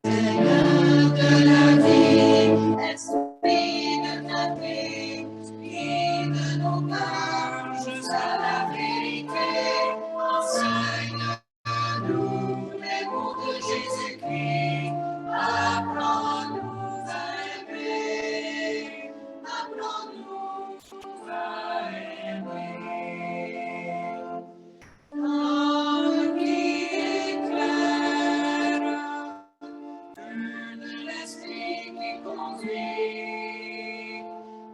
Seigneur de la vie, esprit de ta paix, guide nos cœurs jusqu'à la vérité. Enseigne-nous les mots de Jésus-Christ. Apprends-nous à aimer. Apprends-nous à aimer. L'âme qui éclaire, de l'esprit qui conduit,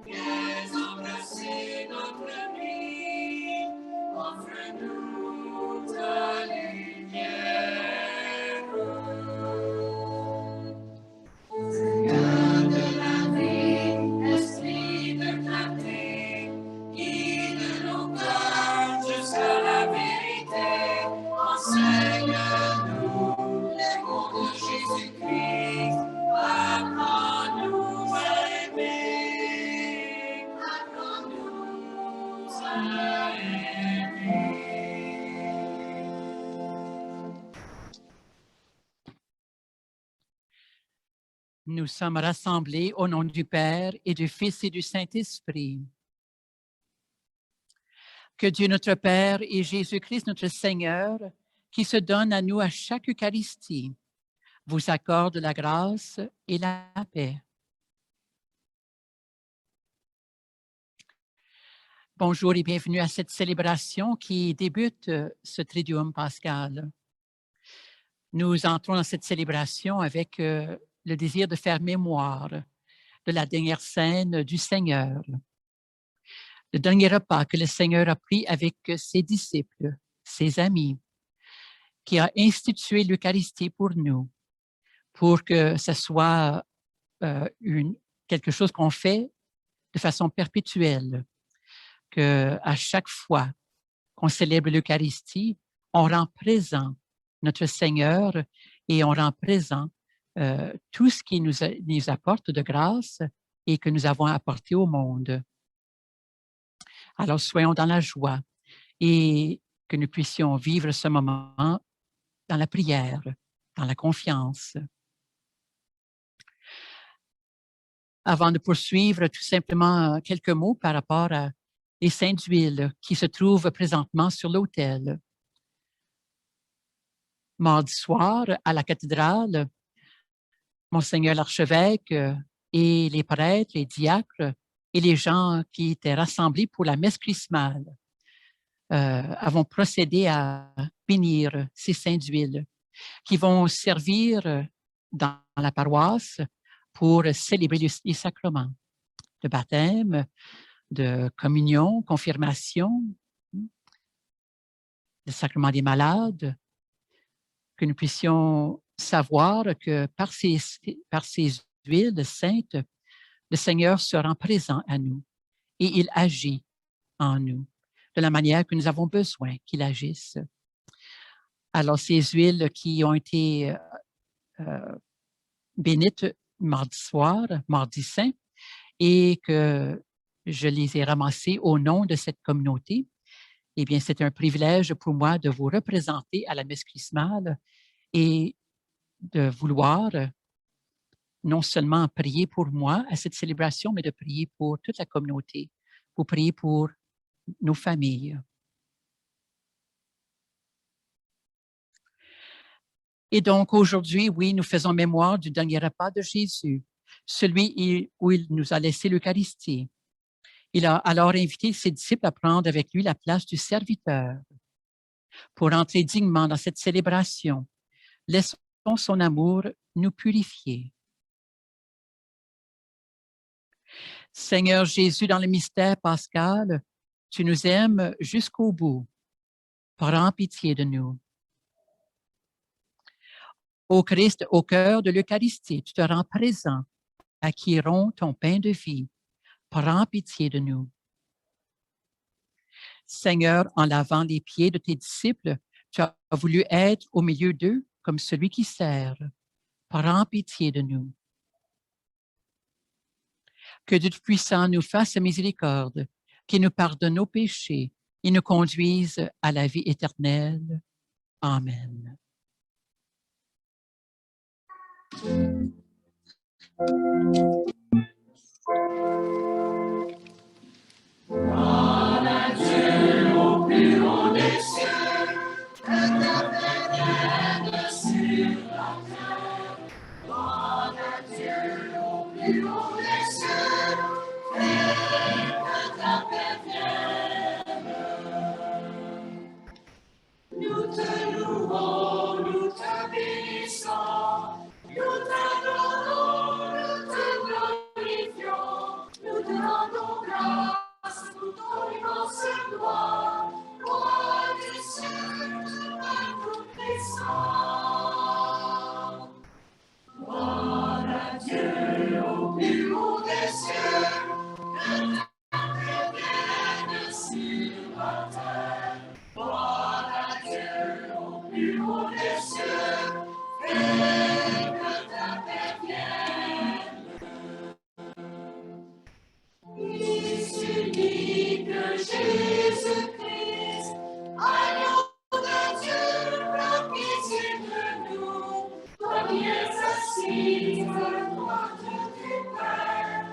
viens embrasser notre vie, offre-nous ta lumière. Seigneur de la vie, esprit de clarté, guide nos cœurs jusqu'à la vérité. Enseigne-nous les mots de Jésus-Christ. Apprends-nous à aimer. Apprends-nous à aimer. Nous sommes rassemblés au nom du Père et du Fils et du Saint-Esprit. Que Dieu notre Père et Jésus-Christ notre Seigneur, qui se donne à nous à chaque Eucharistie, vous accorde la grâce et la paix. Bonjour et bienvenue à cette célébration qui débute ce Triduum pascal. Nous entrons dans cette célébration avec le désir de faire mémoire de la dernière scène du Seigneur. Le dernier repas que le Seigneur a pris avec ses disciples, ses amis, qui a institué l'Eucharistie pour nous, pour que ce soit quelque chose qu'on fait de façon perpétuelle, qu'à chaque fois qu'on célèbre l'Eucharistie, on rend présent notre Seigneur et on rend présent tout ce qui nous apporte de grâce et que nous avons apporté au monde. Alors, soyons dans la joie et que nous puissions vivre ce moment dans la prière, dans la confiance. Avant de poursuivre, tout simplement quelques mots par rapport à les saintes huiles qui se trouvent présentement sur l'autel. Mardi soir, à la cathédrale, Monseigneur l'archevêque et les prêtres, les diacres et les gens qui étaient rassemblés pour la messe chrismale avons procédé à bénir ces saintes huiles qui vont servir dans la paroisse pour célébrer les sacrements de baptême, de communion, confirmation, le sacrement des malades, que nous puissions savoir que par ces huiles saintes, le Seigneur se rend présent à nous et il agit en nous de la manière que nous avons besoin qu'il agisse. Alors, ces huiles qui ont été bénites mardi soir, mardi saint, et que je les ai ramassées au nom de cette communauté, eh bien, c'est un privilège pour moi de vous représenter à la messe chrismale et de vouloir non seulement prier pour moi à cette célébration, mais de prier pour toute la communauté, pour prier pour nos familles. Et donc, aujourd'hui, oui, nous faisons mémoire du dernier repas de Jésus, celui où il nous a laissé l'Eucharistie. Il a alors invité ses disciples à prendre avec lui la place du serviteur. Pour entrer dignement dans cette célébration, laissons son amour nous purifier. Seigneur Jésus, dans le mystère pascal, tu nous aimes jusqu'au bout. Prends pitié de nous. Ô Christ, au cœur de l'Eucharistie, tu te rends présent à qui rompt ton pain de vie. Prends pitié de nous. Seigneur, en lavant les pieds de tes disciples, tu as voulu être au milieu d'eux comme celui qui sert. Prends pitié de nous. Que Dieu Tout-Puissant nous fasse miséricorde, qu'il nous pardonne nos péchés et nous conduise à la vie éternelle. Amen. Nous te louons, nous te bénissons, nous t'adorons, nous te glorifions, nous te rendons grâce pour ton immense gloire, roi du ciel, Père tout-puissant. Gloire à Dieu au plus haut des cieux, que ta paix vienne sur la terre. Gloire à Dieu au plus haut des cieux, et que ta paix vienne. Fils unique Jésus-Christ, agneau de Dieu, prends pitié de nous. Toi qui es assis à la droite du Père,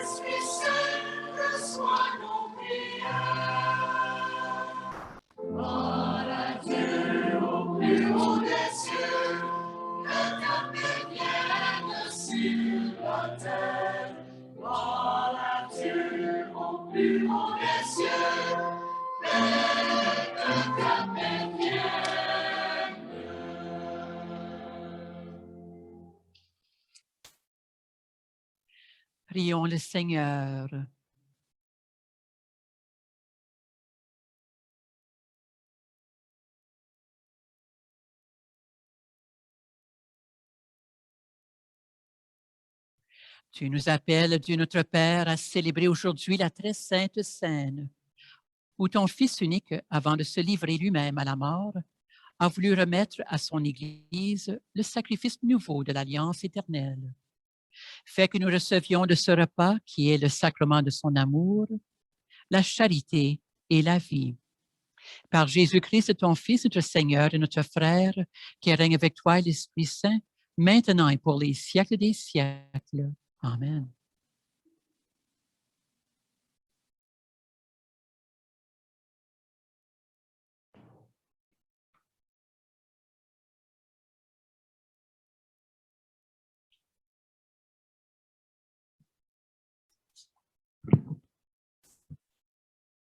Esprit Saint, reçois nos prières. Gloire à Dieu au plus haut des cieux, que ta paix vienne sur la terre. Gloire à Dieu au plus haut des cieux, et que ta paix vienne. Prions le Seigneur. Tu nous appelles, Dieu notre Père, à célébrer aujourd'hui la très sainte scène, où ton Fils unique, avant de se livrer lui-même à la mort, a voulu remettre à son Église le sacrifice nouveau de l'alliance éternelle. Fais que nous recevions de ce repas, qui est le sacrement de son amour, la charité et la vie. Par Jésus-Christ, ton Fils, notre Seigneur et notre Frère, qui règne avec toi et l'Esprit Saint, maintenant et pour les siècles des siècles. Amen.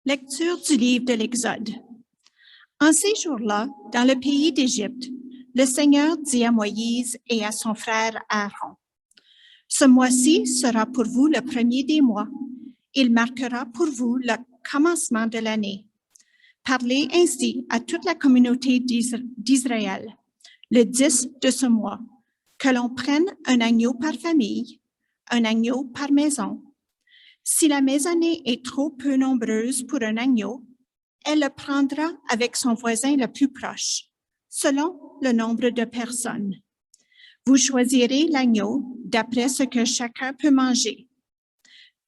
Lecture du livre de l'Exode. En ces jours-là, dans le pays d'Égypte, le Seigneur dit à Moïse et à son frère Aaron, « Ce mois-ci sera pour vous le premier des mois. Il marquera pour vous le commencement de l'année. Parlez ainsi à toute la communauté d'Israël, le 10 de ce mois, que l'on prenne un agneau par famille, un agneau par maison. Si la maisonnée est trop peu nombreuse pour un agneau, elle le prendra avec son voisin le plus proche, selon le nombre de personnes. Vous choisirez l'agneau d'après ce que chacun peut manger.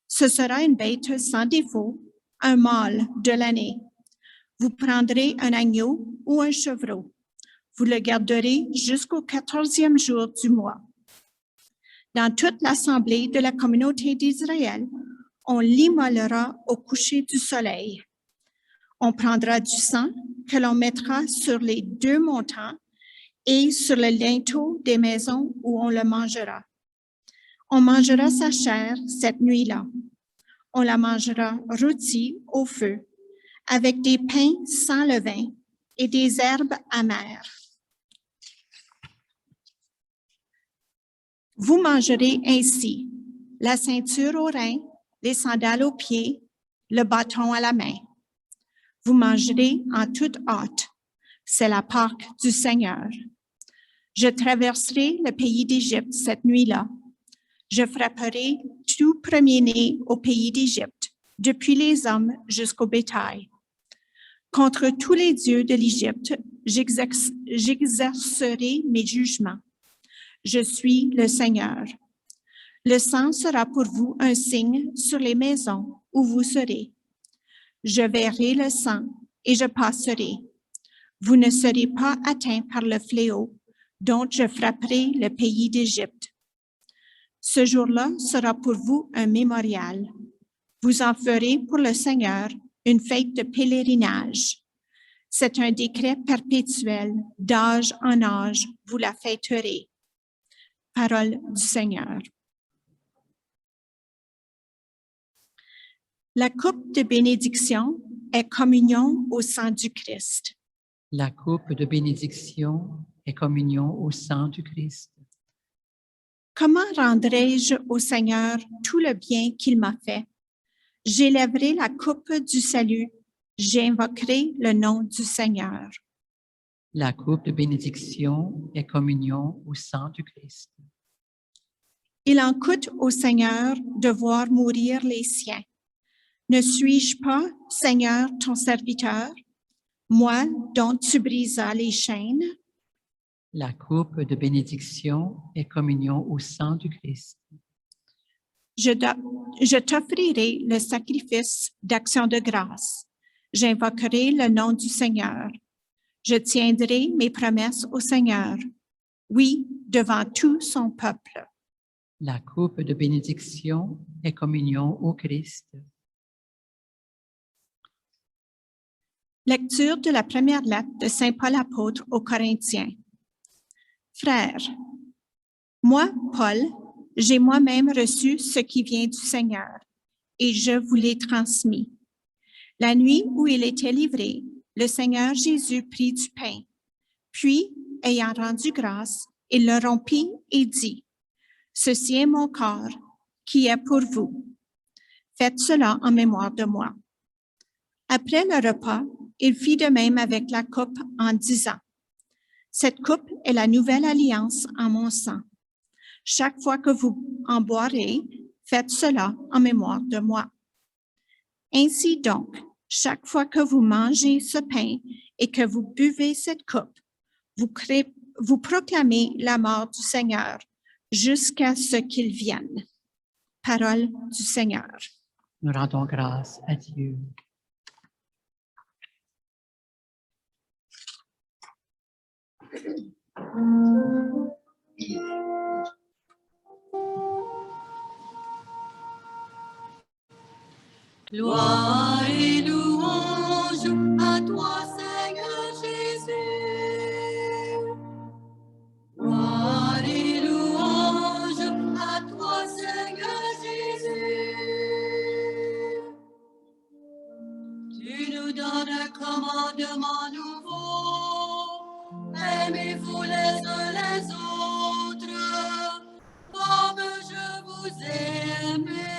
Ce sera une bête sans défaut, un mâle de l'année. Vous prendrez un agneau ou un chevreau. Vous le garderez jusqu'au 14e jour du mois. Dans toute l'assemblée de la communauté d'Israël, on l'immolera au coucher du soleil. On prendra du sang que l'on mettra sur les 2 montants et sur le linteau des maisons où on le mangera. On mangera sa chair cette nuit-là. On la mangera rôtie au feu, avec des pains sans levain et des herbes amères. Vous mangerez ainsi la ceinture aux reins, les sandales aux pieds, le bâton à la main. Vous mangerez en toute hâte. C'est la Pâque du Seigneur. Je traverserai le pays d'Égypte cette nuit-là. Je frapperai tout premier-né au pays d'Égypte, depuis les hommes jusqu'au bétail. Contre tous les dieux de l'Égypte, j'exercerai mes jugements. Je suis le Seigneur. Le sang sera pour vous un signe sur les maisons où vous serez. Je verrai le sang et je passerai. Vous ne serez pas atteints par le fléau, dont je frapperai le pays d'Égypte. Ce jour-là sera pour vous un mémorial. Vous en ferez pour le Seigneur une fête de pèlerinage. C'est un décret perpétuel, d'âge en âge, vous la fêterez. Parole du Seigneur. La coupe de bénédiction est communion au sang du Christ. La coupe de bénédiction est communion au sang du Christ. Comment rendrai-je au Seigneur tout le bien qu'il m'a fait? J'élèverai la coupe du salut, j'invoquerai le nom du Seigneur. La coupe de bénédiction est communion au sang du Christ. Il en coûte au Seigneur de voir mourir les siens. Ne suis-je pas, Seigneur, ton serviteur, moi dont tu brisas les chaînes? La coupe de bénédiction est communion au sang du Christ. Je t'offrirai le sacrifice d'action de grâce. J'invoquerai le nom du Seigneur. Je tiendrai mes promesses au Seigneur, oui, devant tout son peuple. La coupe de bénédiction est communion au Christ. Lecture de la première lettre de Saint Paul apôtre aux Corinthiens. Frères, moi, Paul, j'ai moi-même reçu ce qui vient du Seigneur, et je vous l'ai transmis. La nuit où il était livré, le Seigneur Jésus prit du pain, puis, ayant rendu grâce, il le rompit et dit, « Ceci est mon corps, qui est pour vous. Faites cela en mémoire de moi. » Après le repas, il fit de même avec la coupe en disant, « Cette coupe est la nouvelle alliance en mon sang. Chaque fois que vous en boirez, faites cela en mémoire de moi. Ainsi donc, chaque fois que vous mangez ce pain et que vous buvez cette coupe, vous proclamez la mort du Seigneur jusqu'à ce qu'il vienne. » Parole du Seigneur. Nous rendons grâce à Dieu. Gloire et louange à toi, Seigneur Jésus. Gloire et louange à toi, Seigneur Jésus. Tu nous donnes un commandement nouveau. Aimez-vous les uns les autres, comme je vous aimais.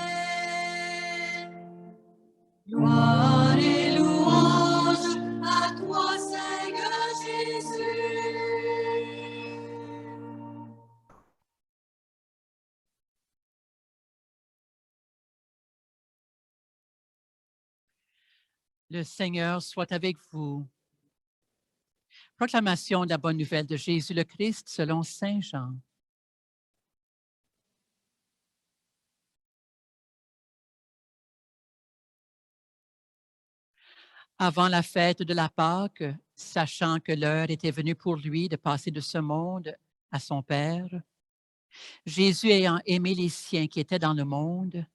Gloire et louange à toi, Seigneur Jésus. Le Seigneur soit avec vous. Proclamation de la bonne nouvelle de Jésus le Christ selon Saint Jean. Avant la fête de la Pâque, sachant que l'heure était venue pour lui de passer de ce monde à son Père, Jésus ayant aimé les siens qui étaient dans le monde,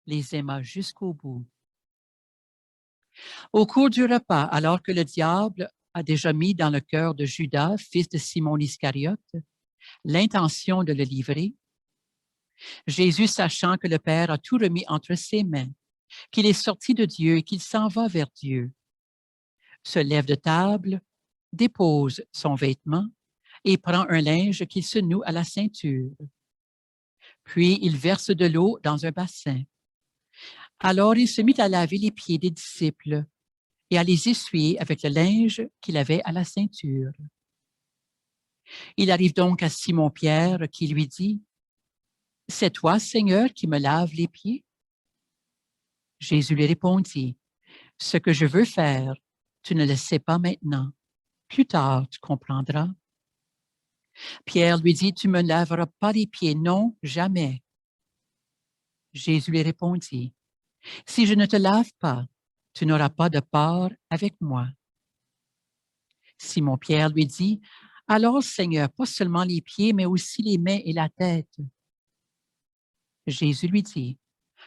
les aima jusqu'au bout. Au cours du repas, alors que le diable a déjà mis dans le cœur de Judas, fils de Simon l'Iscariote, l'intention de le livrer, Jésus, sachant que le Père a tout remis entre ses mains, qu'il est sorti de Dieu et qu'il s'en va vers Dieu, se lève de table, dépose son vêtement et prend un linge qu'il se noue à la ceinture. Puis il verse de l'eau dans un bassin. Alors il se mit à laver les pieds des disciples et à les essuyer avec le linge qu'il avait à la ceinture. Il arrive donc à Simon-Pierre qui lui dit, « C'est toi, Seigneur, qui me laves les pieds? » Jésus lui répondit, « Ce que je veux faire, tu ne le sais pas maintenant. Plus tard, tu comprendras. » Pierre lui dit, « Tu ne me laveras pas les pieds, non, jamais. » Jésus lui répondit, « Si je ne te lave pas, tu n'auras pas de part avec moi. » Simon-Pierre lui dit, Alors, Seigneur, pas seulement les pieds, mais aussi les mains et la tête. Jésus lui dit,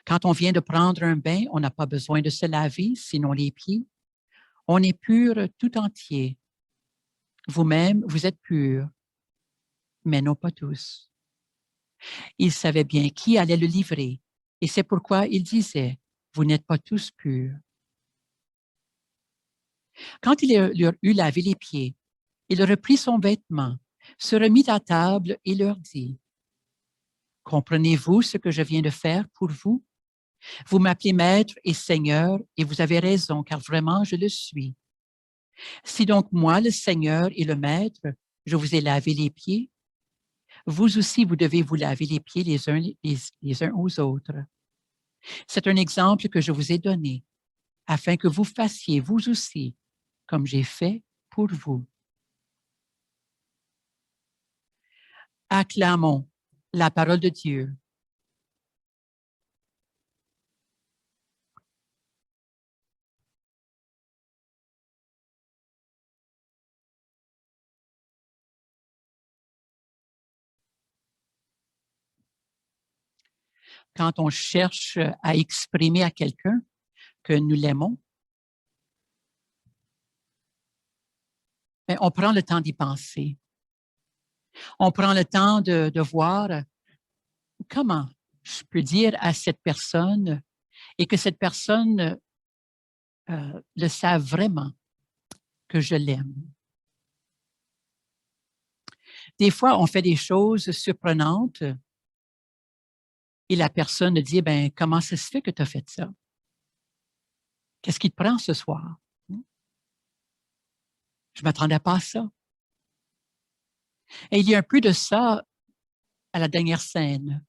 quand on vient de prendre un bain, on n'a pas besoin de se laver, sinon les pieds. On est pur tout entier. Vous-même, vous êtes purs, mais non pas tous. Il savait bien qui allait le livrer, et c'est pourquoi il disait, vous n'êtes pas tous purs. Quand il leur eut lavé les pieds, il reprit son vêtement, se remit à table et leur dit, comprenez-vous ce que je viens de faire pour vous? Vous m'appelez maître et seigneur, et vous avez raison, car vraiment je le suis. Si donc moi, le Seigneur et le Maître, je vous ai lavé les pieds, vous aussi, vous devez vous laver les pieds les uns aux autres. C'est un exemple que je vous ai donné, afin que vous fassiez vous aussi, comme j'ai fait pour vous. Acclamons la parole de Dieu. Quand on cherche à exprimer à quelqu'un que nous l'aimons, on prend le temps d'y penser. On prend le temps de voir comment je peux dire à cette personne et que cette personne le sache vraiment que je l'aime. Des fois, on fait des choses surprenantes et la personne dit, ben, comment ça se fait que tu as fait ça? Qu'est-ce qui te prend ce soir? Je ne m'attendais pas à ça. Et il y a un peu de ça à la dernière scène.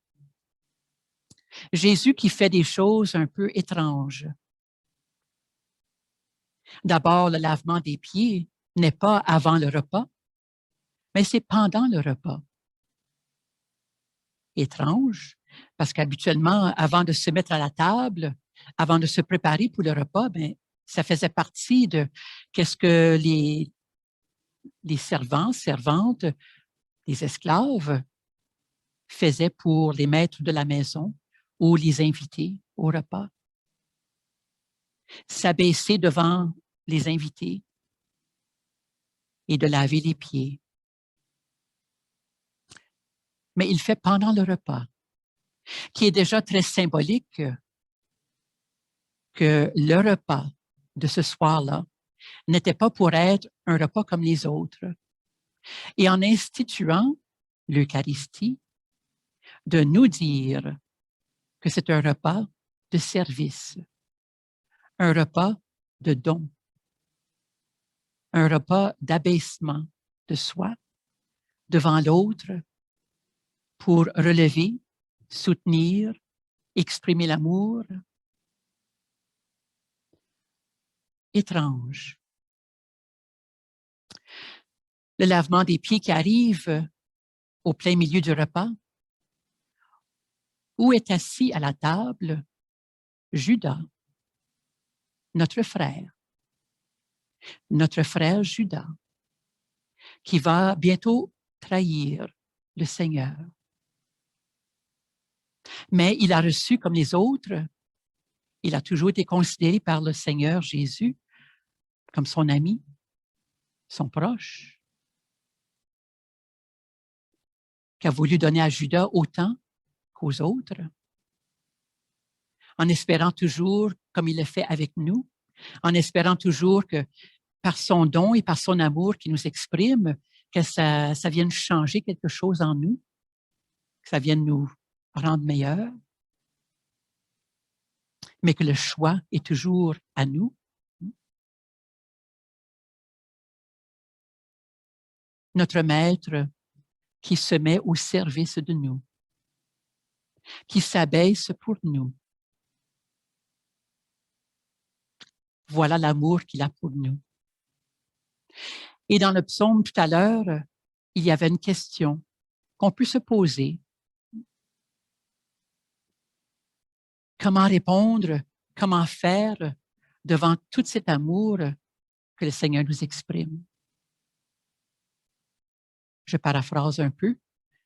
Jésus qui fait des choses un peu étranges. D'abord, le lavement des pieds n'est pas avant le repas, mais c'est pendant le repas. Étrange, parce qu'habituellement, avant de se mettre à la table, avant de se préparer pour le repas, ben, ça faisait partie de qu'est-ce que les servants, servantes, les esclaves faisaient pour les maîtres de la maison ou les invités au repas. S'abaisser devant les invités et de laver les pieds. Mais il fait pendant le repas, qui est déjà très symbolique que le repas de ce soir-là n'était pas pour être un repas comme les autres. Et en instituant l'Eucharistie, de nous dire que c'est un repas de service, un repas de don, un repas d'abaissement de soi devant l'autre pour relever, soutenir, exprimer l'amour. Étrange. Le lavement des pieds qui arrive au plein milieu du repas, où est assis à la table Judas, notre frère Judas, qui va bientôt trahir le Seigneur. Mais il a reçu comme les autres, il a toujours été considéré par le Seigneur Jésus comme son ami, son proche, qui a voulu donner à Judas autant qu'aux autres, en espérant toujours, comme il le fait avec nous, en espérant toujours que par son don et par son amour qu'il nous exprime, que ça vienne changer quelque chose en nous, que ça vienne nous rendre meilleurs, mais que le choix est toujours à nous. Notre Maître qui se met au service de nous, qui s'abaisse pour nous. Voilà l'amour qu'il a pour nous. Et dans le psaume tout à l'heure, il y avait une question qu'on peut se poser. Comment répondre, comment faire devant tout cet amour que le Seigneur nous exprime? Je paraphrase un peu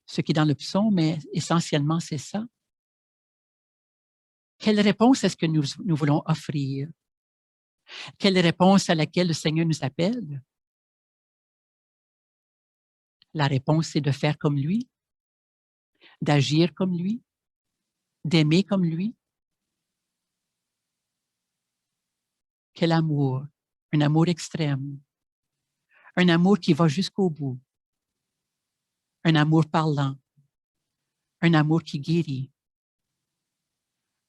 ce qui est dans le psaume, mais essentiellement, c'est ça. Quelle réponse est-ce que nous voulons offrir? Quelle réponse à laquelle le Seigneur nous appelle? La réponse, c'est de faire comme lui, d'agir comme lui, d'aimer comme lui. Quel amour, un amour extrême, un amour qui va jusqu'au bout, un amour parlant, un amour qui guérit,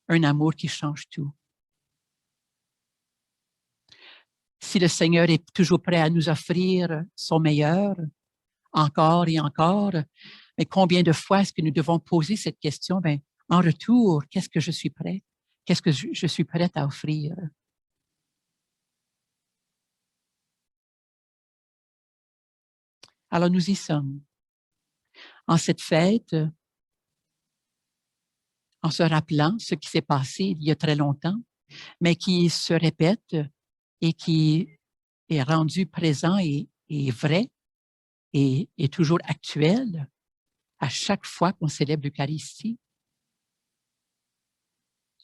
un amour qui change tout. Si le Seigneur est toujours prêt à nous offrir son meilleur, encore et encore, mais combien de fois est-ce que nous devons poser cette question? Bien, en retour, qu'est-ce que je suis prêt? Qu'est-ce que je suis prête à offrir? Alors, nous y sommes. En cette fête, en se rappelant ce qui s'est passé il y a très longtemps, mais qui se répète et qui est rendu présent et vrai et toujours actuel à chaque fois qu'on célèbre l'Eucharistie.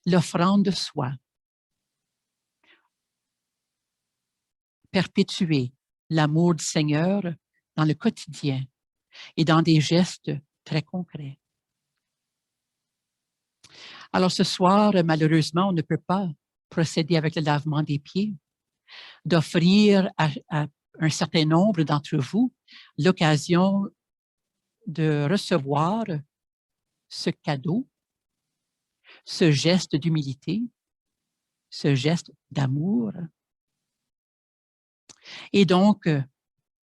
L'offrande de soi, perpétuer l'amour du Seigneur dans le quotidien et dans des gestes très concrets. Alors ce soir, malheureusement, on ne peut pas procéder avec le lavement des pieds, d'offrir à un certain nombre d'entre vous l'occasion de recevoir ce cadeau, ce geste d'humilité, ce geste d'amour. Et donc,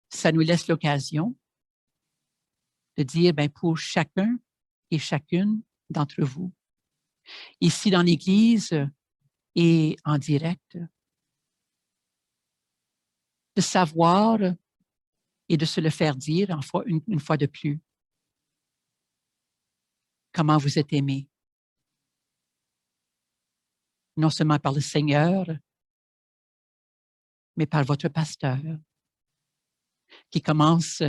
ça nous laisse l'occasion de dire, bien, pour chacun et chacune d'entre vous, ici dans l'Église et en direct, de savoir et de se le faire dire une fois de plus, comment vous êtes aimés. Non seulement par le Seigneur, mais par votre pasteur, qui commence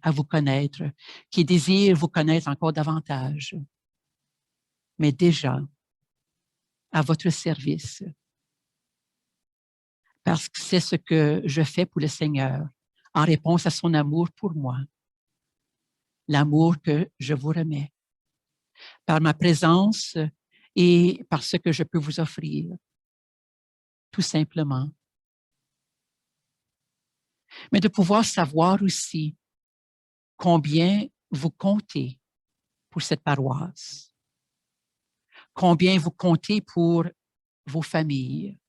à vous connaître, qui désire vous connaître encore davantage, mais déjà à votre service. Parce que c'est ce que je fais pour le Seigneur, en réponse à son amour pour moi, l'amour que je vous remets, par ma présence et par ce que je peux vous offrir, tout simplement. Mais de pouvoir savoir aussi combien vous comptez pour cette paroisse, combien vous comptez pour vos familles,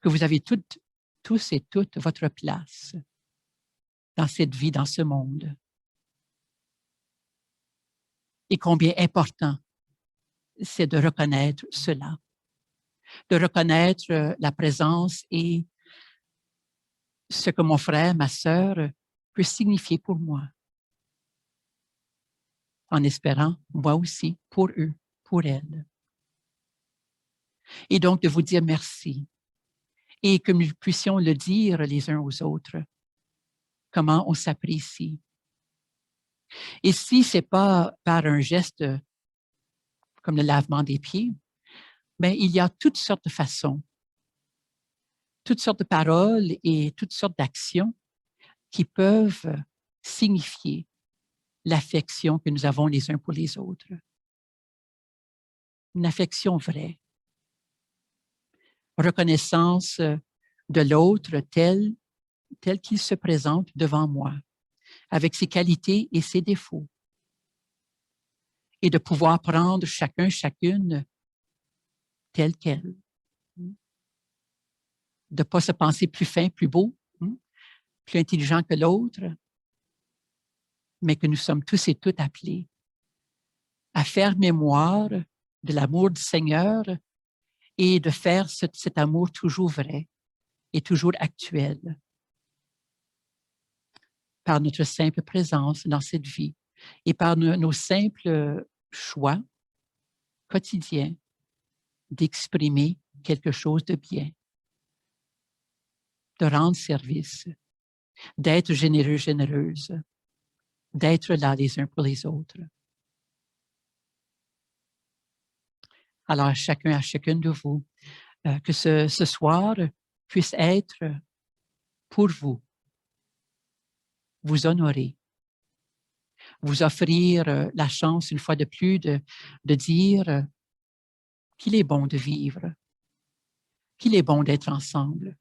que vous avez tous et toutes votre place dans cette vie, dans ce monde. Et combien important c'est de reconnaître cela, de reconnaître la présence et ce que mon frère, ma sœur peut signifier pour moi, en espérant, moi aussi, pour eux, pour elles. Et donc de vous dire merci et que nous puissions le dire les uns aux autres, comment on s'apprécie. Et si ce n'est pas par un geste comme le lavement des pieds, bien, il y a toutes sortes de façons, toutes sortes de paroles et toutes sortes d'actions qui peuvent signifier l'affection que nous avons les uns pour les autres. Une affection vraie. Reconnaissance de l'autre tel qu'il se présente devant moi, avec ses qualités et ses défauts. Et de pouvoir prendre chacun, chacune telle qu'elle. De ne pas se penser plus fin, plus beau, plus intelligent que l'autre, mais que nous sommes tous et toutes appelés à faire mémoire de l'amour du Seigneur et de faire cet amour toujours vrai et toujours actuel par notre simple présence dans cette vie et par nos simples choix quotidiens d'exprimer quelque chose de bien, de rendre service d'être généreux, généreuses, d'être là les uns pour les autres. Alors, à chacune de vous, que ce soir puisse être pour vous, vous honorer, vous offrir la chance, une fois de plus, de dire qu'il est bon de vivre, qu'il est bon d'être ensemble,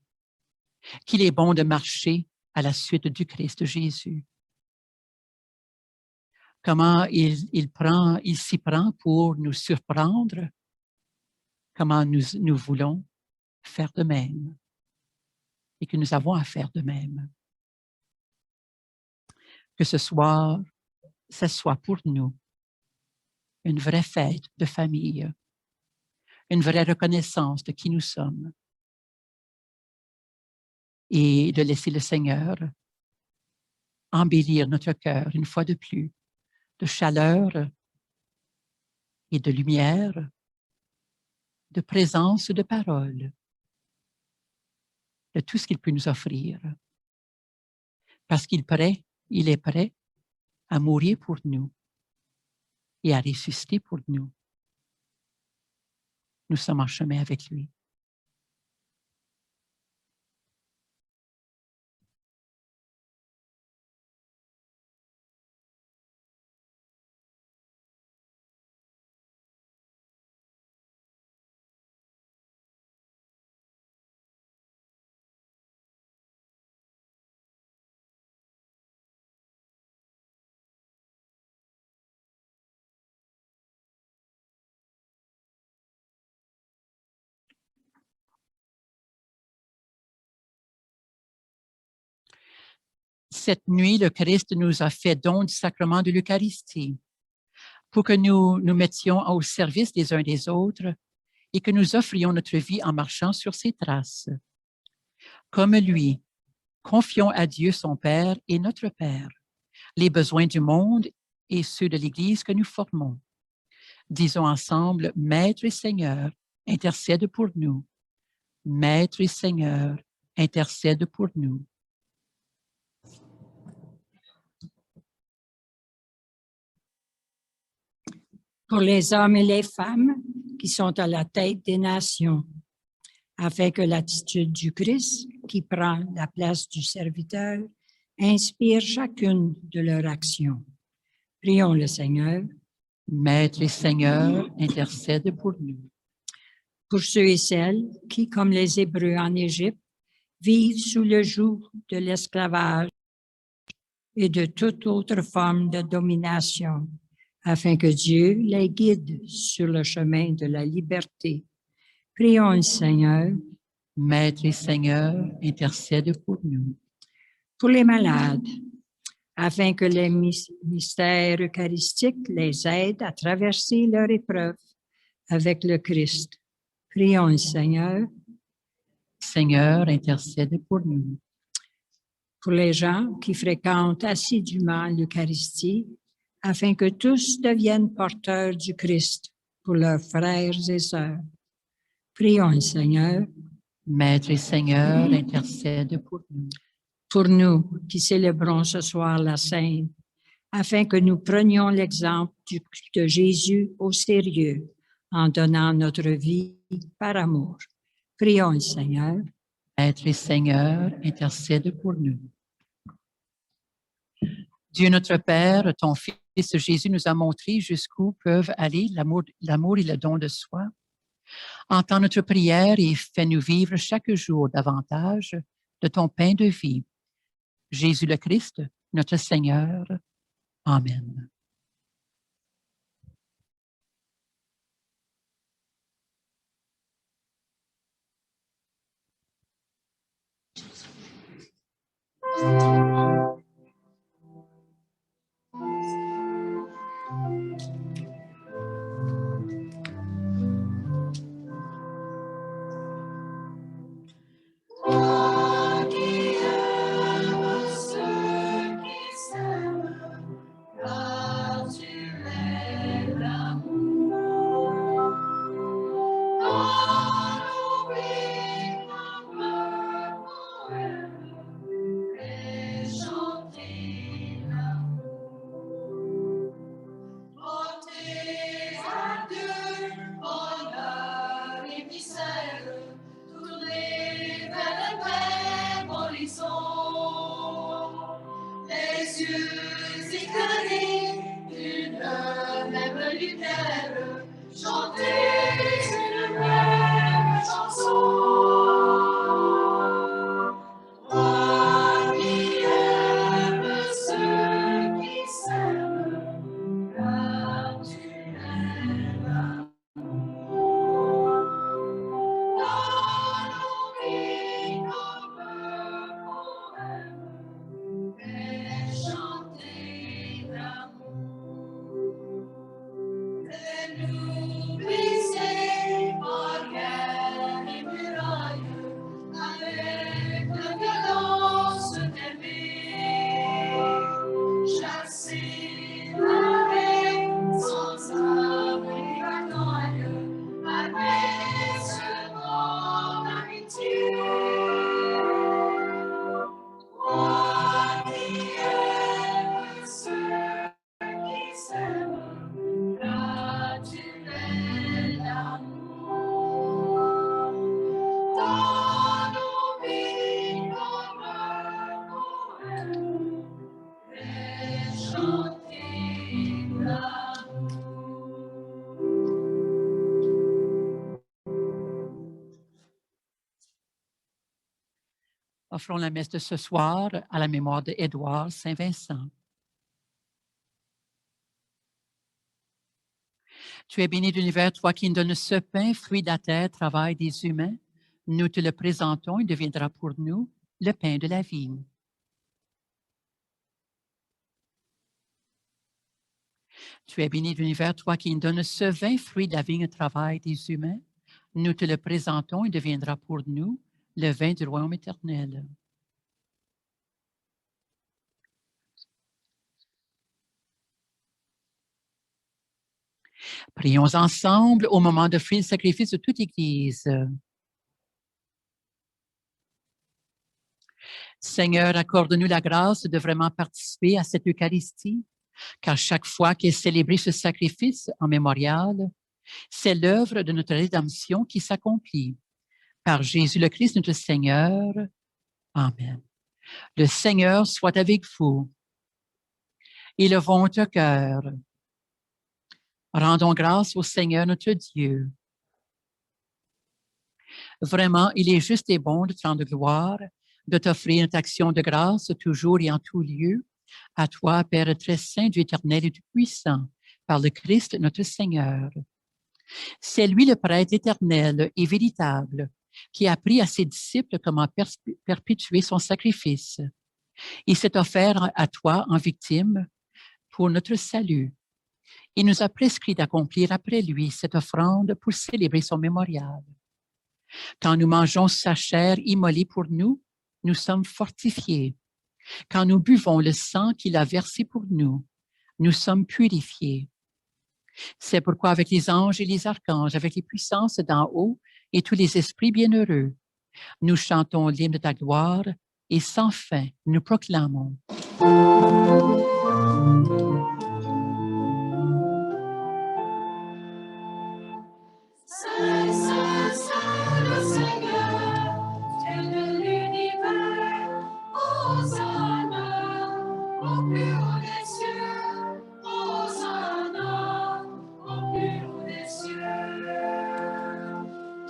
qu'il est bon de marcher à la suite du Christ Jésus. Comment il s'y prend pour nous surprendre, comment nous voulons faire de même et que nous avons à faire de même. Que ce soit pour nous une vraie fête de famille, une vraie reconnaissance de qui nous sommes et de laisser le Seigneur embellir notre cœur une fois de plus de chaleur et de lumière, de présence, de parole, de tout ce qu'il peut nous offrir. Parce qu'il est prêt à mourir pour nous et à ressusciter pour nous. Nous sommes en chemin avec lui. Cette nuit, le Christ nous a fait don du sacrement de l'Eucharistie pour que nous nous mettions au service des uns des autres et que nous offrions notre vie en marchant sur ses traces. Comme lui, confions à Dieu son Père et notre Père les besoins du monde et ceux de l'Église que nous formons. Disons ensemble, Maître et Seigneur, intercède pour nous. Maître et Seigneur, intercède pour nous. Pour les hommes et les femmes qui sont à la tête des nations, afin que l'attitude du Christ, qui prend la place du serviteur, inspire chacune de leurs actions. Prions le Seigneur. Maître et Seigneur, intercède pour nous. Pour ceux et celles qui, comme les Hébreux en Égypte, vivent sous le joug de l'esclavage et de toute autre forme de domination, afin que Dieu les guide sur le chemin de la liberté. Prions le Seigneur. Maître et Seigneur, intercède pour nous. Pour les malades, afin que les mystères eucharistiques les aident à traverser leur épreuve avec le Christ. Prions le Seigneur. Seigneur, intercède pour nous. Pour les gens qui fréquentent assidûment l'Eucharistie, afin que tous deviennent porteurs du Christ pour leurs frères et sœurs. Prions le Seigneur. Maître et Seigneur, intercède pour nous. Pour nous qui célébrons ce soir la Sainte, afin que nous prenions l'exemple de Jésus au sérieux en donnant notre vie par amour. Prions le Seigneur. Maître et Seigneur, intercède pour nous. Dieu notre Père, ton Fils Jésus nous a montré jusqu'où peuvent aller l'amour et le don de soi. Entends notre prière et fais-nous vivre chaque jour davantage de ton pain de vie. Jésus le Christ, notre Seigneur. Amen. Toi qui aimes ceux qui s'aiment, éclairer d'une même lumière, chanter une même chanson. Roi qui aime ceux qui s'aiment, car tu es l'amour. Dans nos vies comme poème, fais chanter l'amour. Fais-nous briser barrières et murailles avec la violence d'aimer. Chasser la haine sans abri bataille avec seulement l'amitié. Toi qui aimes ceux qui s'aiment, car tu es l'amour. Dans nos vies comme un poème, fais chanter l'amour. Offrons la messe de ce soir à la mémoire de Édouard Saint-Vincent. Tu es béni de l'univers, toi qui nous donnes ce pain, fruit de la terre, travail des humains. Nous te le présentons, il deviendra pour nous le pain de la vie. Tu es béni de l'univers, toi qui nous donnes ce vin, fruit de la vigne, travail des humains. Nous te le présentons, il deviendra pour nous le vin du royaume éternel. Prions ensemble au moment d'offrir le sacrifice de toute Église. Seigneur, accorde-nous la grâce de vraiment participer à cette Eucharistie, car chaque fois qu'est célébré ce sacrifice en mémorial, c'est l'œuvre de notre rédemption qui s'accomplit. Par Jésus le Christ, notre Seigneur. Amen. Le Seigneur soit avec vous. Élevons notre cœur. Rendons grâce au Seigneur notre Dieu. Vraiment, il est juste et bon de te rendre gloire, de t'offrir notre action de grâce toujours et en tout lieu, à toi, Père très saint, Dieu éternel et tout-puissant, par le Christ notre Seigneur. C'est lui le prêtre éternel et véritable, qui a appris à ses disciples comment perpétuer son sacrifice. Il s'est offert à toi en victime pour notre salut. Il nous a prescrit d'accomplir après lui cette offrande pour célébrer son mémorial. Quand nous mangeons sa chair immolée pour nous, nous sommes fortifiés. Quand nous buvons le sang qu'il a versé pour nous, nous sommes purifiés. C'est pourquoi avec les anges et les archanges, avec les puissances d'en haut et tous les esprits bienheureux, nous chantons l'hymne de ta gloire et sans fin nous proclamons. Saint, Saint, Saint, le Seigneur, Dieu de l'univers, Hosanna, au plus haut des cieux, Hosanna, au plus haut des cieux.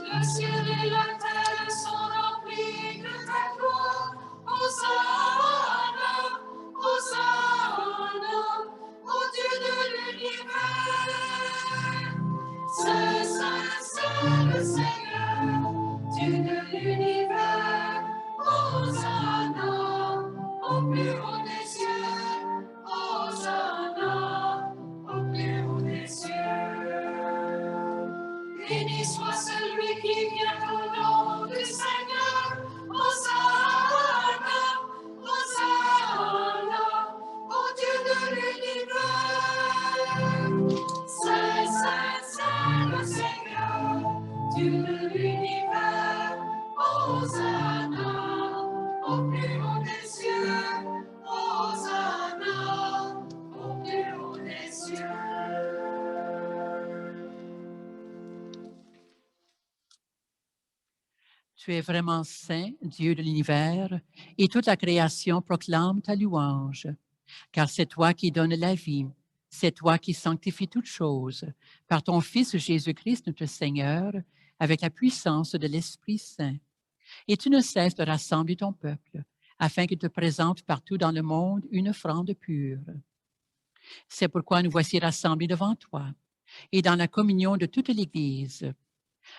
Le ciel et la terre sont remplis de ta gloire, Hosanna, Hosanna, au Dieu de l'univers. Saint, Saint, Saint, le Seigneur, Dieu de l'univers, Hosanna, au plus haut des cieux, Hosanna, au plus haut des cieux. Béni soit celui qui vient au nom du Seigneur, Hosanna, Hosanna, au Dieu de l'univers. Saint, Saint, Saint, le Seigneur, Dieu de l'univers, Hosanna, au plus haut des cieux, Hosanna, au plus haut des cieux. Tu es vraiment saint, Dieu de l'univers, et toute la création proclame ta louange. car c'est toi qui donnes la vie, c'est toi qui sanctifies toutes choses, par ton Fils Jésus-Christ, notre Seigneur, avec la puissance de l'Esprit Saint. Et tu ne cesses de rassembler ton peuple, afin qu'il te présente partout dans le monde une offrande pure. C'est pourquoi nous voici rassemblés devant toi, et dans la communion de toute l'Église,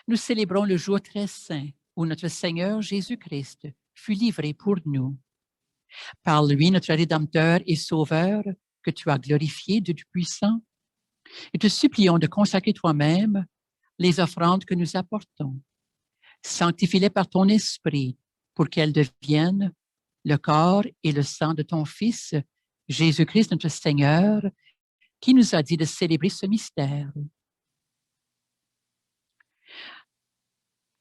nous célébrons le jour très saint où notre Seigneur Jésus-Christ fut livré pour nous. Par lui, notre Rédempteur et Sauveur, que tu as glorifié, Dieu Tout-Puissant, et te supplions de consacrer toi-même les offrandes que nous apportons. Sanctifie-les par ton Esprit pour qu'elles deviennent le corps et le sang de ton Fils, Jésus-Christ, notre Seigneur, qui nous a dit de célébrer ce mystère.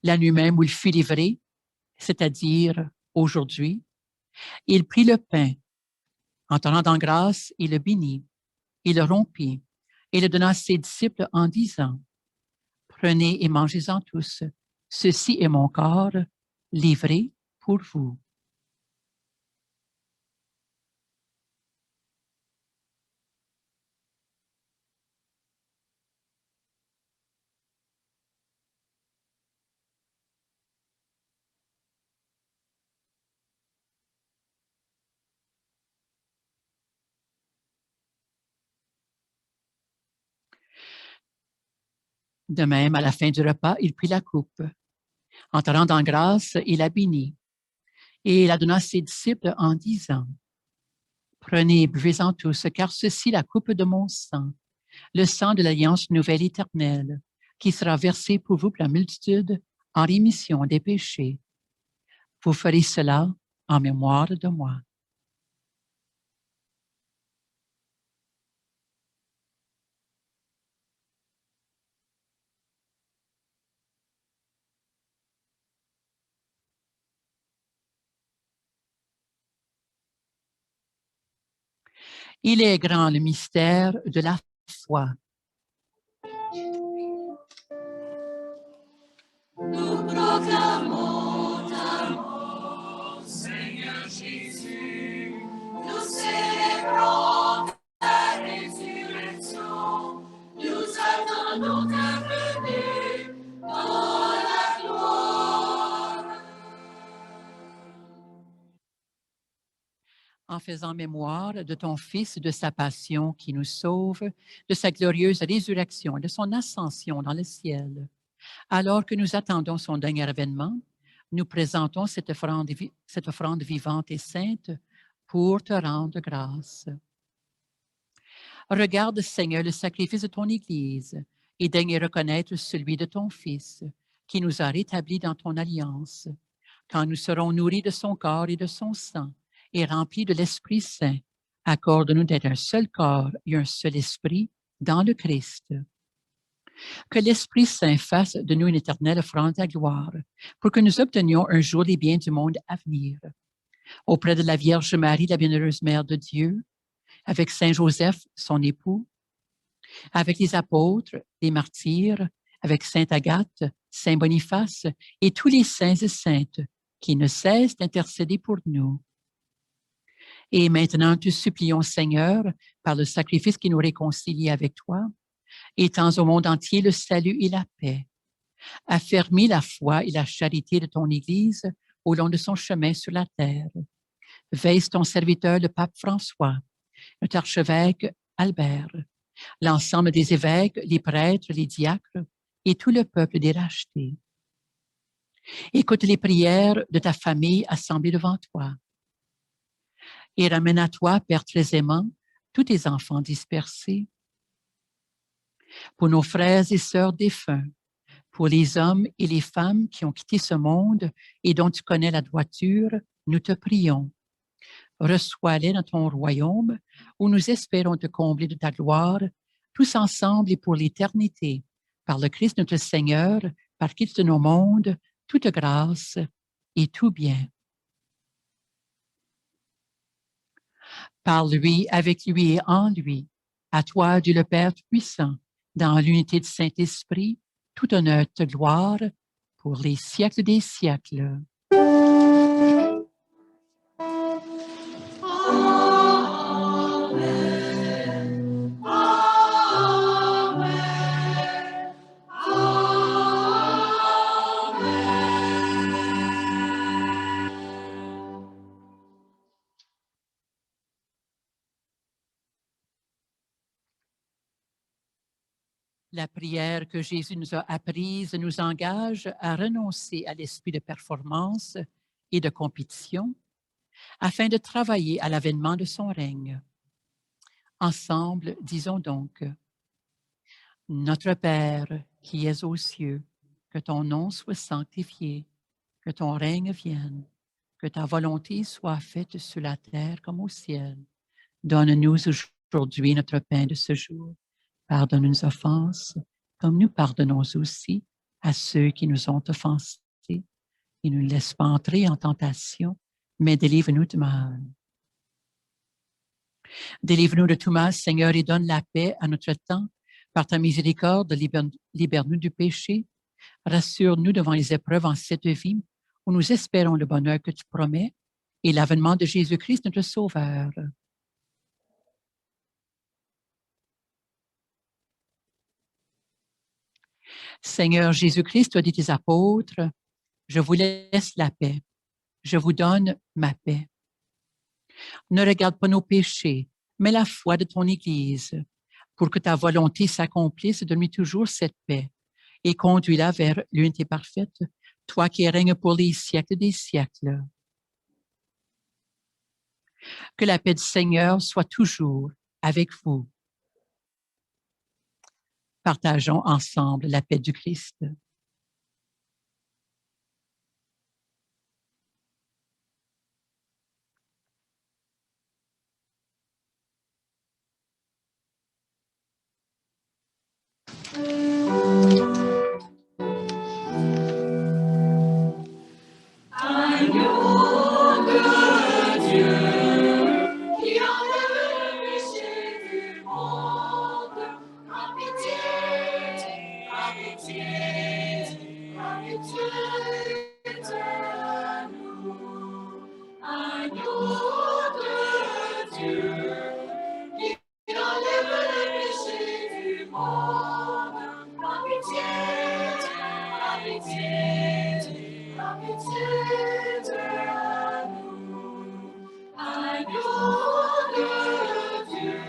La nuit même où il fut livré, c'est-à-dire aujourd'hui, il prit le pain. En te rendant grâce, il le bénit, il le rompit et le donna à ses disciples en disant, « Prenez et mangez-en tous. Ceci est mon corps, livré pour vous. » De même, à la fin du repas, il prit la coupe. En te rendant grâce, il la bénit et il la donna à ses disciples en disant, « Prenez et buvez-en tous, car ceci est la coupe de mon sang, le sang de l'alliance nouvelle éternelle, qui sera versé pour vous pour la multitude en rémission des péchés. Vous ferez cela en mémoire de moi. » Il est grand le mystère de la foi. Nous proclamons ta mort, Seigneur Jésus. Nous célébrons ta résurrection. Nous attendons ta venue dans la gloire. En faisant mémoire de ton Fils, de sa passion qui nous sauve, de sa glorieuse résurrection et de son ascension dans le ciel. Alors que nous attendons son dernier avènement, nous présentons cette offrande vivante et sainte pour te rendre grâce. Regarde, Seigneur, le sacrifice de ton Église et daigne reconnaître celui de ton Fils, qui nous a rétablis dans ton alliance. Quand nous serons nourris de son corps et de son sang et remplis de l'Esprit Saint, accorde-nous d'être un seul corps et un seul esprit dans le Christ. Que l'Esprit Saint fasse de nous une éternelle offrande à gloire, pour que nous obtenions un jour les biens du monde à venir. Auprès de la Vierge Marie, la bienheureuse Mère de Dieu, avec Saint Joseph, son époux, avec les apôtres, les martyrs, avec Sainte Agathe, Saint Boniface et tous les saints et saintes qui ne cessent d'intercéder pour nous. Et maintenant, te supplions, Seigneur, par le sacrifice qui nous réconcilie avec toi, étends au monde entier le salut et la paix. Affermis la foi et la charité de ton Église au long de son chemin sur la terre. Veille ton serviteur, le pape François, notre archevêque Albert, l'ensemble des évêques, les prêtres, les diacres et tout le peuple des rachetés. Écoute les prières de ta famille assemblée devant toi et ramène à toi, Père très aimant, tous tes enfants dispersés. Pour nos frères et sœurs défunts, pour les hommes et les femmes qui ont quitté ce monde et dont tu connais la droiture, nous te prions. Reçois-les dans ton royaume où nous espérons te combler de ta gloire, tous ensemble et pour l'éternité, par le Christ notre Seigneur, par qui tu donnes au monde toute grâce et tout bien. Par lui, avec lui et en lui, à toi, Dieu le Père Tout-Puissant, dans l'unité du Saint-Esprit, tout honneur, toute gloire, pour les siècles des siècles. Amen. La prière que Jésus nous a apprise nous engage à renoncer à l'esprit de performance et de compétition afin de travailler à l'avènement de son règne. Ensemble, disons donc, Notre Père qui es aux cieux, que ton nom soit sanctifié, que ton règne vienne, que ta volonté soit faite sur la terre comme au ciel. Donne-nous aujourd'hui notre pain de ce jour. Pardonne nos offenses, comme nous pardonnons aussi à ceux qui nous ont offensés. Et ne nous laisse pas entrer en tentation, mais délivre-nous du mal. Délivre-nous de tout mal, Seigneur, et donne la paix à notre temps. Par ta miséricorde, libère-nous du péché. Rassure-nous devant les épreuves en cette vie, où nous espérons le bonheur que tu promets et l'avènement de Jésus-Christ, notre Sauveur. Seigneur Jésus-Christ, tu as dit tes apôtres, je vous laisse la paix, je vous donne ma paix. Ne regarde pas nos péchés, mais la foi de ton Église, pour que ta volonté s'accomplisse, donne-lui toujours cette paix et conduis-la vers l'unité parfaite, toi qui règnes pour les siècles des siècles. Que la paix du Seigneur soit toujours avec vous. Partageons ensemble la paix du Christ. Agneau de Dieu, qui enlève le péché du monde, a pitié, a pitié, a pitié de nous. Agneau de Dieu, qui enlève le péché du monde, a pitié, a pitié, a pitié de nous. Agneau de Dieu,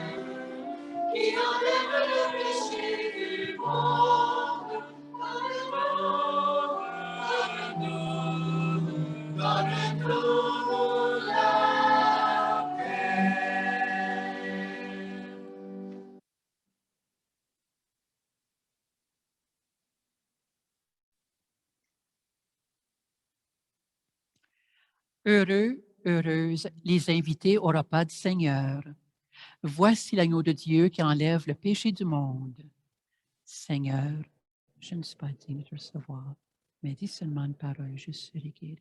qui enlève le péché du monde, donne-nous la paix. Heureux, heureuses les invités au repas du Seigneur. Voici l'agneau de Dieu qui enlève le péché du monde. Seigneur, je ne suis pas digne de te recevoir, mais dis seulement une parole, je serai guéri.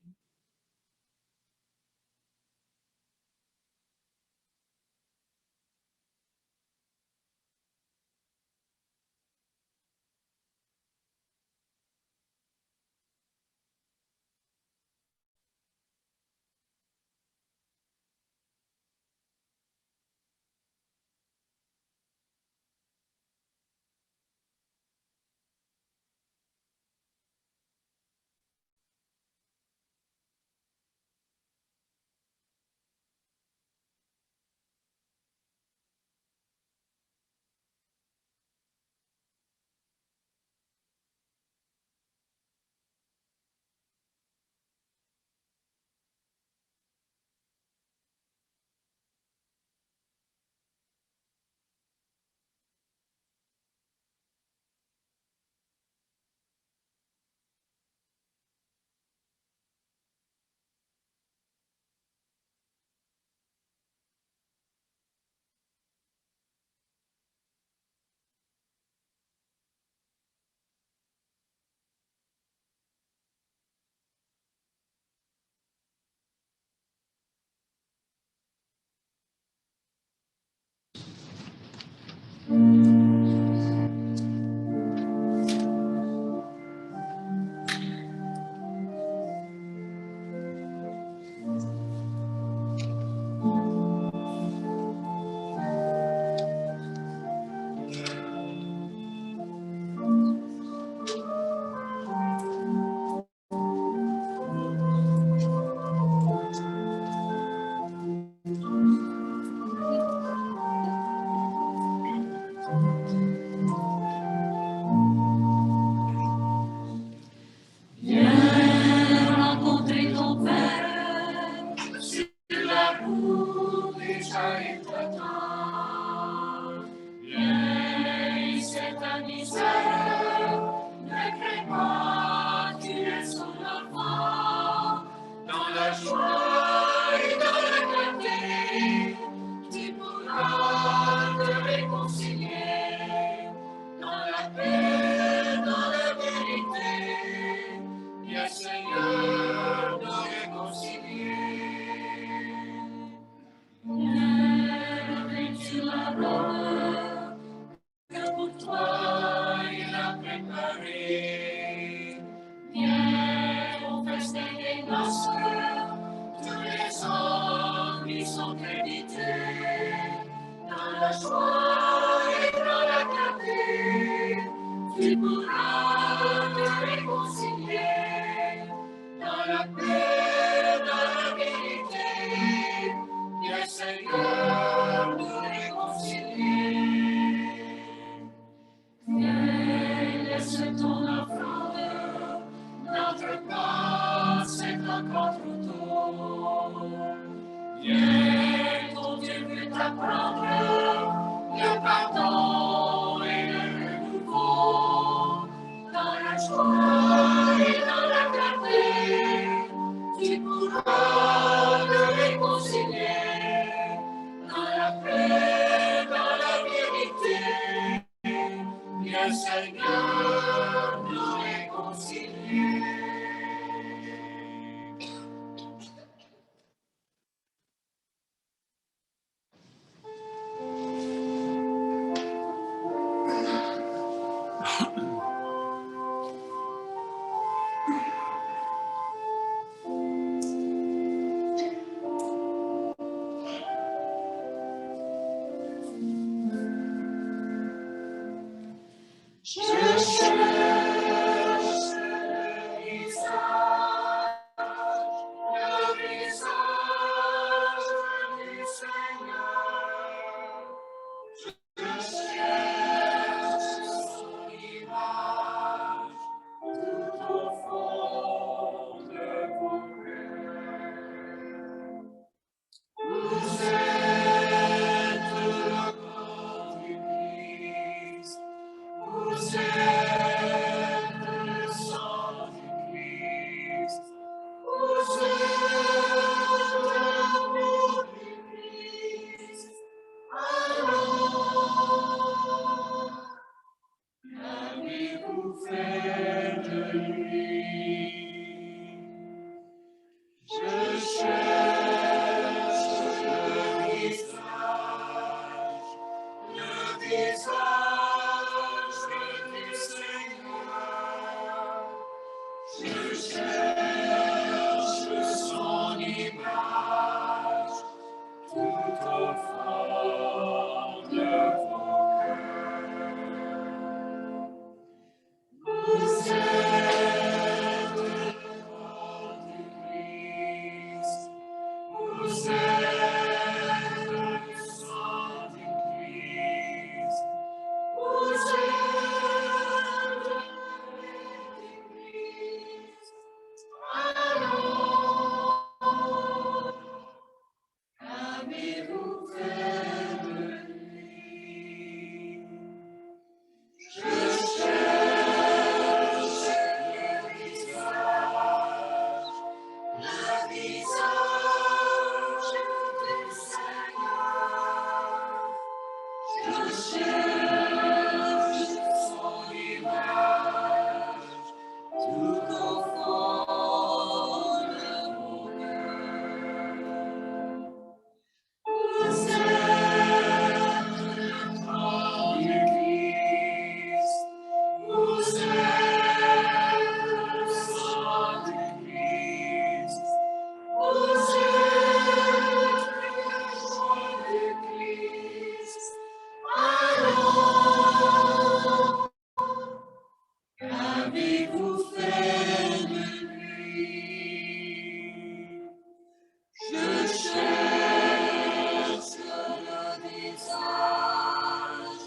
tranquillité, dans la joie et dans la clarté, tu pourras te réconcilier, dans la paix, dans la vérité, viens Seigneur nous réconcilier. Viens, laisse ton offrande, notre passe est encore trop tôt. Viens, ton Dieu veut t'apprendre le pardon et le renouveau. Dans la joie et dans la clarté, tu pourras te réconcilier. Dans la paix, dans la vérité, viens Seigneur nous réconcilier. Je cherche le visage du Seigneur. Je cherche son image tout au fond de mon cœur. Vous êtes le corps du Christ. Vous êtes le sang du Christ. Vous êtes l'amour du Christ. Alors, qu'avez-vous fait de lui? Je cherche le visage du Seigneur. Je cherche son image tout au fond de vos cœurs. Vous êtes le corps du Christ. Vous êtes le sang du Christ. Vous êtes le du Christ. Alors, qu'avez-vous fait de lui? Je cherche le visage du Seigneur. Je cherche son image tout au fond de mon cœur. Vous êtes le corps du Christ. Vous êtes le sang du Christ. Vous êtes la joie du Christ. Alors, qu'avez-vous fait de lui? Je cherche le visage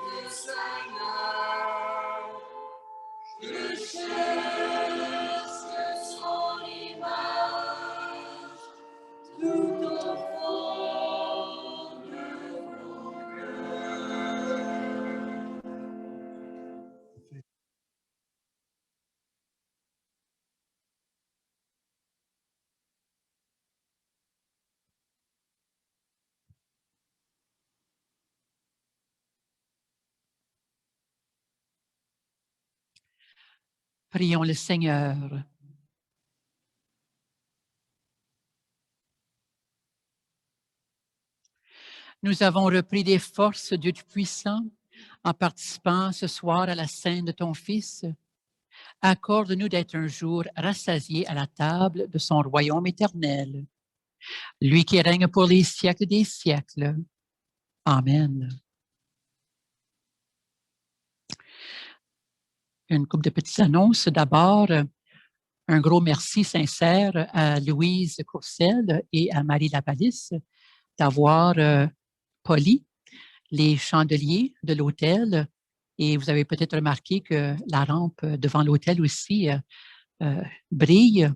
du Seigneur. Je cherche son image tout au fond de mon cœur. Prions le Seigneur. Nous avons repris des forces, Dieu Tout-Puissant, en participant ce soir à la scène de ton Fils. accorde-nous d'être un jour rassasiés à la table de son royaume éternel. Lui qui règne pour les siècles des siècles. Amen. Une couple de petites annonces. D'abord, un gros merci sincère à Louise Courcelle et à Marie Lapalisse d'avoir poli les chandeliers de l'hôtel. Et vous avez peut-être remarqué que la rampe devant l'hôtel aussi brille.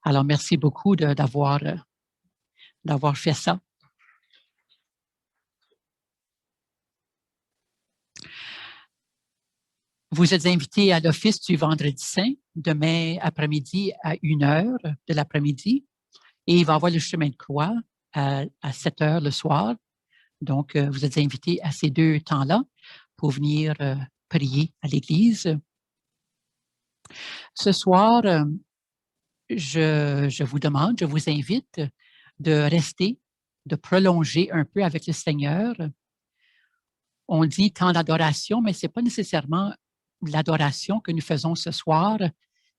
Alors, merci beaucoup d'avoir fait ça. Vous êtes invités à l'office du Vendredi Saint, demain après-midi à 1h de l'après-midi. Et il va y avoir le chemin de croix à 7h le soir. Donc, vous êtes invités à ces 2 temps-là pour venir prier à l'église. Ce soir, je vous invite de rester, de prolonger un peu avec le Seigneur. On dit temps d'adoration, mais ce n'est pas nécessairement l'adoration que nous faisons ce soir,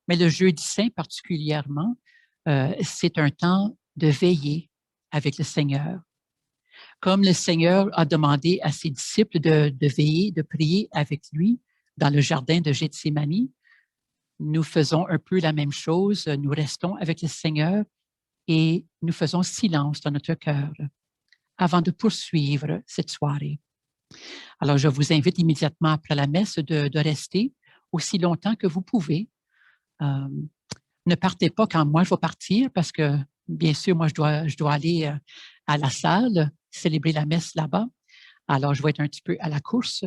mais le jeudi saint particulièrement, c'est un temps de veiller avec le Seigneur. Comme le Seigneur a demandé à ses disciples de veiller, de prier avec lui dans le jardin de Gethsémani, nous faisons un peu la même chose. Nous restons avec le Seigneur et nous faisons silence dans notre cœur avant de poursuivre cette soirée. Alors, je vous invite immédiatement après la messe de rester aussi longtemps que vous pouvez. Ne partez pas quand moi je vais partir parce que, bien sûr, moi, je dois aller à la salle, célébrer la messe là-bas. Alors, je vais être un petit peu à la course,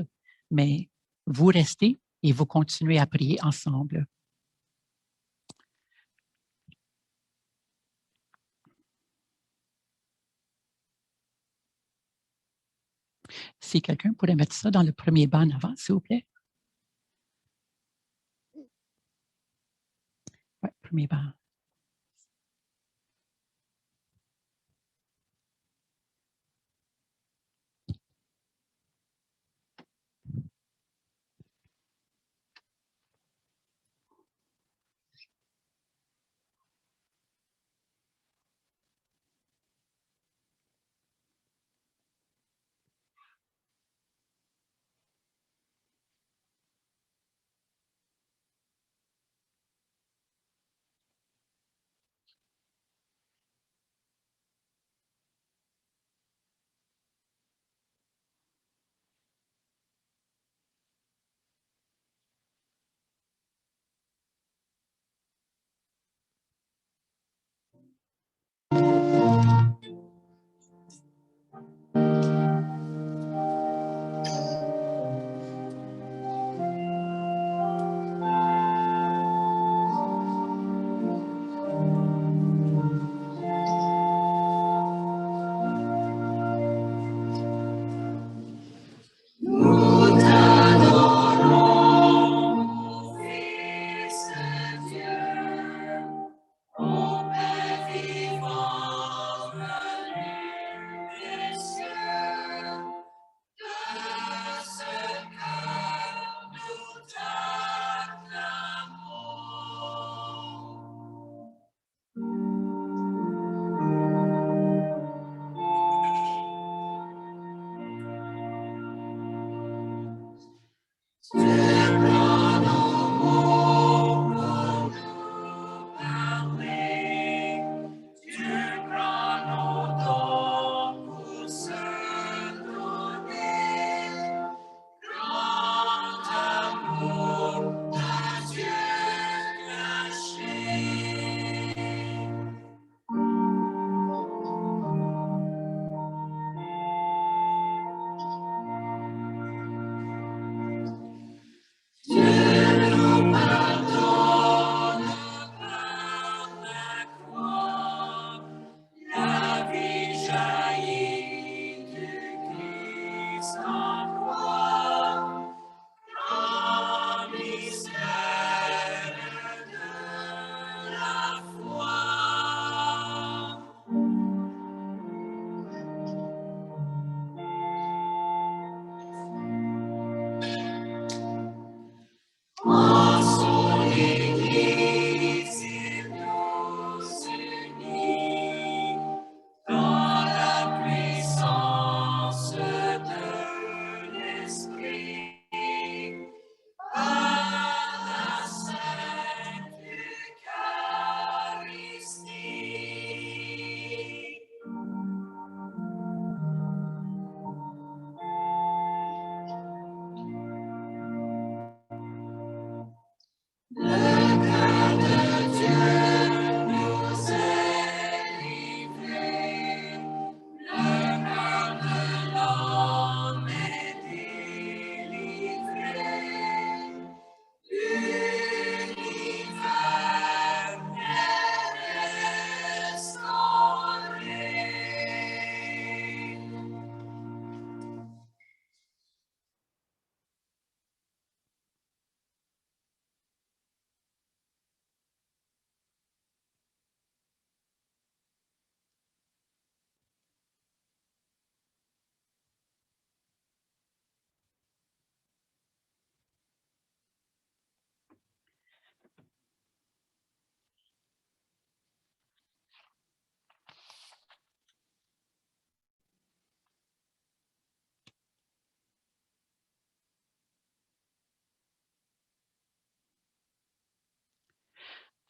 mais vous restez et vous continuez à prier ensemble. Si quelqu'un pourrait mettre ça dans le premier banc en avant, s'il vous plaît. Oui, premier banc.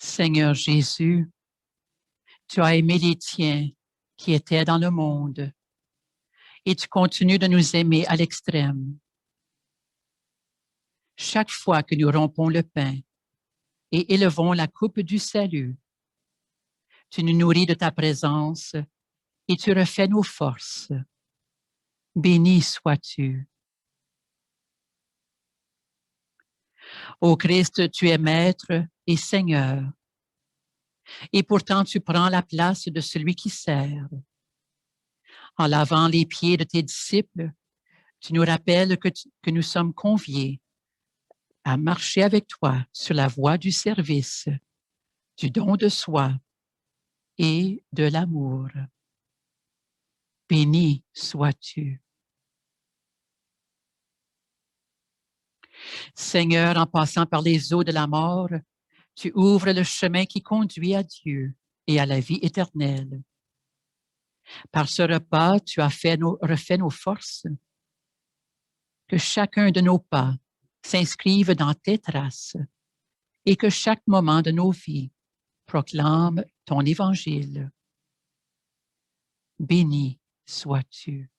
Seigneur Jésus, tu as aimé les tiens qui étaient dans le monde et tu continues de nous aimer à l'extrême. Chaque fois que nous rompons le pain et élevons la coupe du salut, tu nous nourris de ta présence et tu refais nos forces. Béni sois-tu. Ô Christ, tu es Maître et Seigneur, et pourtant tu prends la place de celui qui sert. En lavant les pieds de tes disciples, tu nous rappelles que nous sommes conviés à marcher avec toi sur la voie du service, du don de soi et de l'amour. Béni sois-tu. Seigneur, en passant par les eaux de la mort, tu ouvres le chemin qui conduit à Dieu et à la vie éternelle. Par ce repas, tu as refait nos forces. Que chacun de nos pas s'inscrive dans tes traces et que chaque moment de nos vies proclame ton évangile. Béni sois-tu.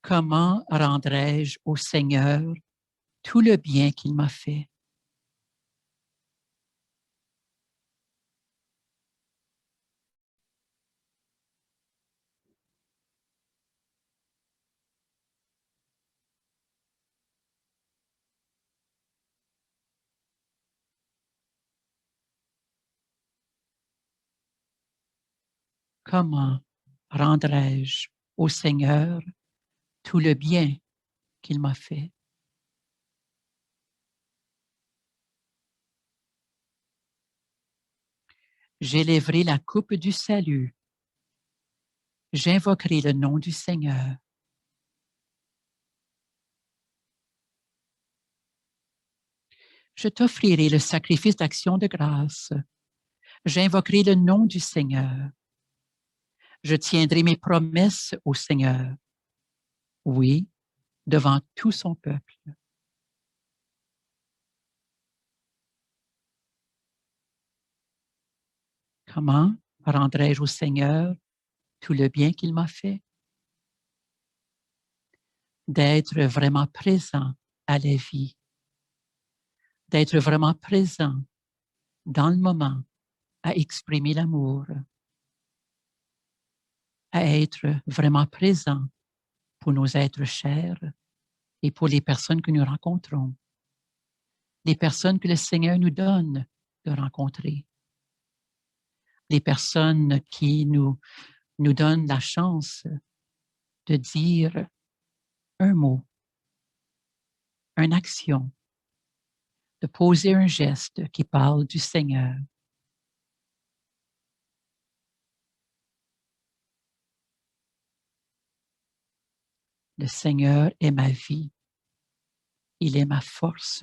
Comment rendrai-je au Seigneur tout le bien qu'il m'a fait? Comment rendrai-je au Seigneur tout le bien qu'il m'a fait? J'élèverai la coupe du salut. J'invoquerai le nom du Seigneur. Je t'offrirai le sacrifice d'action de grâce. J'invoquerai le nom du Seigneur. Je tiendrai mes promesses au Seigneur. Oui, devant tout son peuple. Comment rendrai-je au Seigneur tout le bien qu'il m'a fait? D'être vraiment présent à la vie. D'être vraiment présent dans le moment à exprimer l'amour. À être vraiment présent pour nos êtres chers et pour les personnes que nous rencontrons. Les personnes que le Seigneur nous donne de rencontrer. Les personnes qui nous donnent la chance de dire un mot, une action, de poser un geste qui parle du Seigneur. Le Seigneur est ma vie. Il est ma force.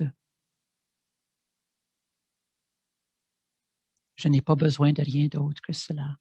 Je n'ai pas besoin de rien d'autre que cela.